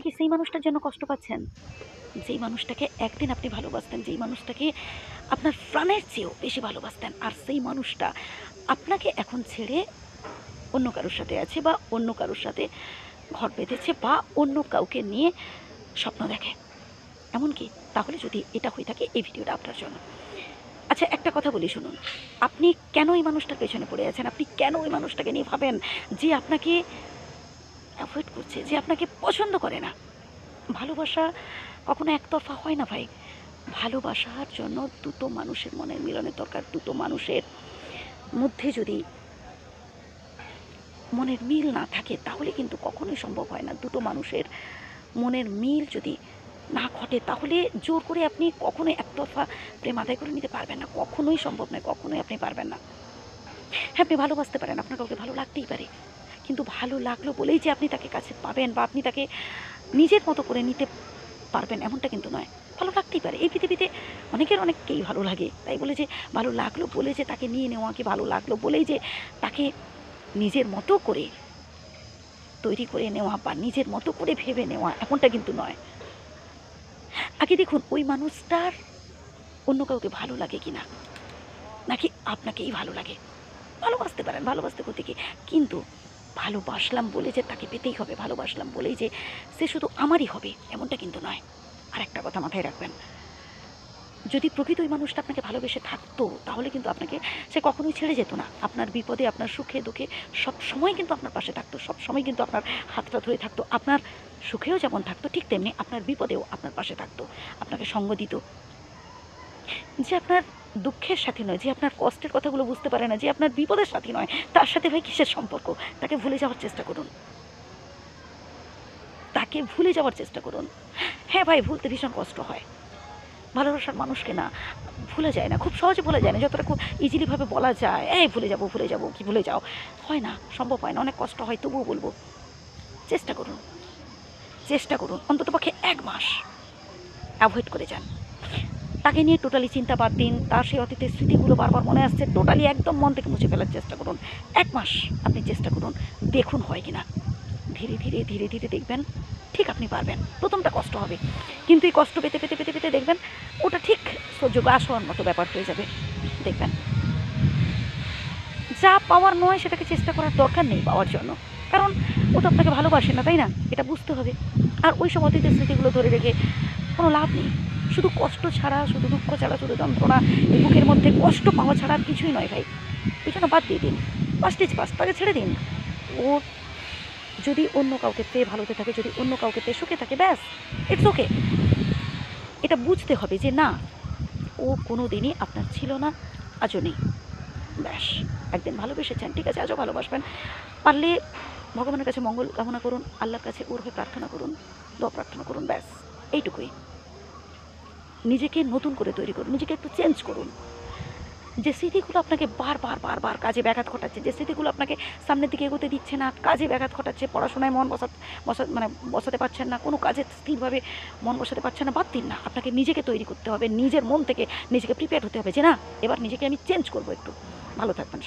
কি সেই মানুষটার জন্য কষ্ট পাচ্ছেন? যেই মানুষটাকে একদিন আপনি ভালোবাসতেন, যেই মানুষটাকে আপনার প্রাণের চেয়েও বেশি ভালোবাসতেন, আর সেই মানুষটা আপনাকে এখন ছেড়ে অন্য কারোর সাথে আছে বা অন্য কারোর সাথে ঘর বেঁধেছে বা অন্য কাউকে নিয়ে স্বপ্ন দেখে। এমনকি তাহলে যদি এটা হয়ে থাকে এই ভিডিওটা আপনার জন্য। আচ্ছা, একটা কথা বলি শুনুন। আপনি কেন এই মানুষটার পেছনে পড়ে আছেন? আপনি কেন ওই মানুষটাকে নিয়ে ভাবেন যে আপনাকে অ্যাভয়েড করছে, যে আপনাকে পছন্দ করে না? ভালোবাসা কখনো একতরফা হয় না ভাই। ভালোবাসার জন্য দুটো মানুষের মনের মিলনের দরকার। দুটো মানুষের মধ্যে যদি মনের মিল না থাকে তাহলে কিন্তু কখনোই সম্ভব হয় না। দুটো মানুষের মনের মিল যদি না ঘটে তাহলে জোর করে আপনি কখনোই একতরফা প্রেম আদায় করে নিতে পারবেন না। কখনোই সম্ভব নয়, কখনোই আপনি পারবেন না। হ্যাঁ, আপনি ভালোবাসতে পারেন, আপনার কাউকে ভালো লাগতেই পারে, কিন্তু ভালো লাগলো বলেই যে আপনি তাকে কাছে পাবেন বা আপনি তাকে নিজের মতো করে নিতে পারবেন এমনটা কিন্তু নয়। ভালো লাগতেই পারে, এই পৃথিবীতে অনেকের অনেককেই ভালো লাগে। তাই বলে যে ভালো লাগলো বলে যে তাকে নিয়ে নেওয়া, কি ভালো লাগলো বলেই যে তাকে নিজের মতো করে তৈরি করে নেওয়া বা নিজের মতো করে ভেবে নেওয়া এমনটা কিন্তু নয়। আগে দেখুন ওই মানুষটার অন্য কাউকে ভালো লাগে কিনা, নাকি আপনাকেই ভালো লাগে। ভালোবাসতে পারেন, ভালোবাসতে ক্ষতি কি, কিন্তু ভালোবাসলাম বলে যে তাকে পেতেই হবে, ভালোবাসলাম বলেই যে সে শুধু আমারই হবে এমনটা কিন্তু নয়। আর একটা কথা মাথায় রাখবেন, যদি প্রকৃত ওই মানুষটা আপনাকে ভালোবেসে থাকতো তাহলে কিন্তু আপনাকে সে কখনোই ছেড়ে যেত না। আপনার বিপদে, আপনার সুখে দুঃখে সব সময় কিন্তু আপনার পাশে থাকতো, সব সময় কিন্তু আপনার হাতটা ধরে থাকতো। আপনার সুখেও যেমন থাকতো ঠিক তেমনি আপনার বিপদেও আপনার পাশে থাকতো, আপনাকে সঙ্গ দিত। যে আপনার দুঃখের সাথী নয়, যে আপনার কষ্টের কথাগুলো বুঝতে পারে না, যে আপনার বিপদের সাথী নয়, তার সাথে ভাই কিসের সম্পর্ক? তাকে ভুলে যাওয়ার চেষ্টা করুন, তাকে ভুলে যাওয়ার চেষ্টা করুন। হ্যাঁ ভাই, ভুলতে ভীষণ কষ্ট হয়। ভালোবাসার মানুষকে না ভুলে যায় না, খুব সহজে ভুলে যায় না, যতটা খুব ইজিলিভাবে বলা যায় এই ভুলে যাবো কি ভুলে যাও, হয় না, সম্ভব হয় না, অনেক কষ্ট হয়। তবুও বলবো চেষ্টা করুন, চেষ্টা করুন, অন্ততপক্ষে 1 মাস অ্যাভয়েড করে যান। তাকে নিয়ে টোটালি চিন্তা বাদ দিন। তার সেই অতীতের স্মৃতিগুলো বারবার মনে আসছে, টোটালি একদম মন থেকে মুছে ফেলার চেষ্টা করুন। 1 মাস আপনি চেষ্টা করুন, দেখুন হয় কিনা। ধীরে ধীরে ধীরে ধীরে দেখবেন ঠিক আপনি পারবেন। প্রথমটা কষ্ট হবে, কিন্তু এই কষ্ট পেতে পেতে পেতে পেতে দেখবেন ওটা ঠিক সহ্য গা শোয়ার মতো ব্যাপার হয়ে যাবে। দেখবেন যা পাওয়ার নয় সেটাকে চেষ্টা করার দরকার নেই পাওয়ার জন্য, কারণ ও তো আপনাকে ভালোবাসে না, তাই না? এটা বুঝতে হবে। আর ওই সব অতীতের স্মৃতিগুলো ধরে রেখে কোনো লাভ নেই। শুধু কষ্ট ছাড়া, শুধু দুঃখ ছাড়া, শুধু যন্ত্রণা, এই বুকের মধ্যে কষ্ট পাওয়া ছাড়া আর কিছুই নয় ভাই। এই জন্য বাদ দিয়ে দিন, পাস্টেজ পাস, তাকে ছেড়ে দিন। ও যদি অন্য কাউকে পেয়ে ভালোতে থাকে, যদি অন্য কাউকে পেয়ে সুখে থাকে, ব্যাস, ইটস ওকে। এটা বুঝতে হবে যে না, ও কোনো দিনই আপনার ছিল না, আজও নেই। ব্যাস, একদিন ভালোবেসেছেন, ঠিক আছে, আজও ভালোবাসবেন। পারলে ভগবানের কাছে মঙ্গল কামনা করুন, আল্লাহর কাছে ওর হয়ে প্রার্থনা করুন, দোয়া প্রার্থনা করুন, ব্যাস এইটুকুই। নিজেকে নতুন করে তৈরি করুন, নিজেকে একটু চেঞ্জ করুন। যে স্মৃতিগুলো আপনাকে বারবার বারবার কাজে ব্যাঘাত ঘটাচ্ছে, যে স্মৃতিগুলো আপনাকে সামনের দিকে এগোতে দিচ্ছে না, কাজে ব্যাঘাত ঘটাচ্ছে, পড়াশোনায় মন বসাতে পারছেন না, কোনো কাজে স্থিরভাবে মন বসাতে পারছেন না, বাদ দিন না। আপনাকে নিজেকে তৈরি করতে হবে, নিজের মন থেকে নিজেকে প্রিপেয়ার হতে হবে যে না, এবার নিজেকে আমি চেঞ্জ করবো একটু। ভালো থাকবেন।